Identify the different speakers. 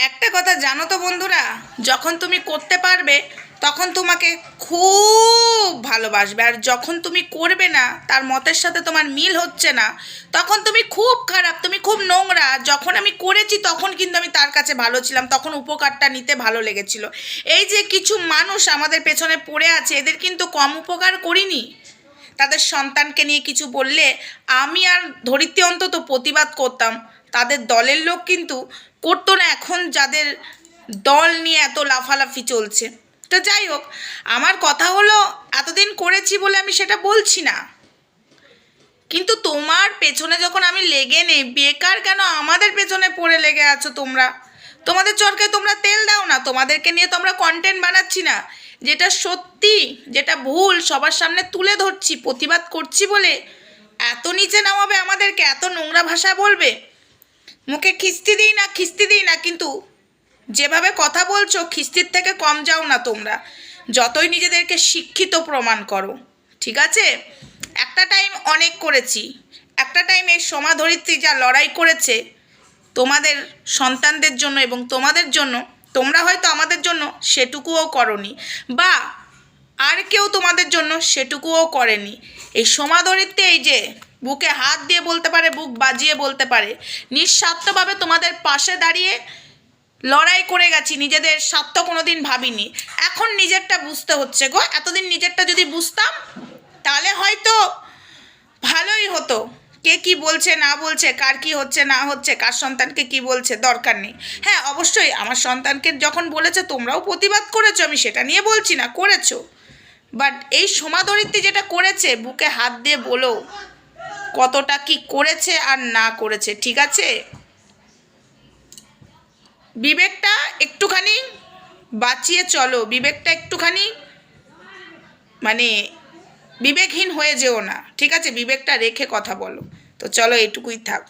Speaker 1: একটা কথা জানো তো বন্ধুরা, যখন তুমি করতে পারবে তখন তোমাকে খুব ভালোবাসবে, আর যখন তুমি করবে না, তার মতের সাথে তোমার মিল হচ্ছে না, তখন তুমি খুব খারাপ, তুমি খুব নোংরা। যখন আমি করেছি তখন কিন্তু আমি তার কাছে ভালো ছিলাম, তখন উপকারটা নিতে ভালো লেগেছিল। এই যে কিছু মানুষ আমাদের পেছনে পড়ে আছে, এদের কিন্তু কম উপকার করিনি। তাদের সন্তানকে নিয়ে কিছু বললে আমি আর ধরিত্রী অন্তত প্রতিবাদ করতাম, তাদের দলের লোক কিন্তু করতো না। এখন যাদের দল নিয়ে এত লাফালাফি চলছে, তো যাই হোক, আমার কথা হলো এতদিন করেছি বলে আমি সেটা বলছি না, কিন্তু তোমার পেছনে যখন আমি লেগে নেই, বেকার কেন আমাদের পেছনে পড়ে লেগে আছো তোমরা? তোমাদের চরকায় তোমরা তেল দাও না, তোমাদেরকে নিয়ে তো আমরা কন্টেন্ট বানাচ্ছি না। যেটা সত্যি, যেটা ভুল সবার সামনে তুলে ধরছি, প্রতিবাদ করছি বলে এত নিচে নামাবে আমাদেরকে, এত নোংরা ভাষা বলবে? মুখে খিস্তি দিই না, কিন্তু যেভাবে কথা বলছো খিস্তির থেকে কম যাও না তোমরা, যতই নিজেদেরকে শিক্ষিত প্রমাণ করো। ঠিক আছে, একটা টাইম অনেক করেছি, একটা টাইম এই সোমা ধরিত্রী যা লড়াই করেছে তোমাদের সন্তানদের জন্য এবং তোমাদের জন্য, তোমরা হয়তো আমাদের জন্য সেটুকুও করনি, বা আর কেউ তোমাদের জন্য সেটুকুও করেনি। এই সোমা ধরিত্রী এই যে বুকে হাত দিয়ে বলতে পারে, বুক বাজিয়ে বলতে পারে, নিঃস্বার্থভাবে তোমাদের পাশে দাঁড়িয়ে লড়াই করে গেছি, নিজেদের স্বার্থ কোনো দিন ভাবিনি। এখন নিজেরটা বুঝতে হচ্ছে গো। এতদিন নিজেরটা যদি বুঝতাম তাহলে হয়তো ভালোই হতো। কে কি বলছে না বলছে, কার কি হচ্ছে না হচ্ছে, কার সন্তানকে কি বলছে, দরকার নেই। হ্যাঁ, অবশ্যই আমার সন্তানকে যখন বলেছে তোমরাও প্রতিবাদ করেছো, আমি সেটা নিয়ে বলছি না, করেছো। বাট এই সোমা ধরিত্রী যেটা করেছে, বুকে হাত দিয়ে বলো কতটা কি করেছে আর না করেছে। ঠিক আছে, বিবেকটা একটুখানি বাঁচিয়ে চলো, বিবেকটা একটুখানি মানে বিবেকহীন হয়ে যেও না। ঠিক আছে, বিবেকটা রেখে কথা বলো। তো চলো, এটুকুই থাক।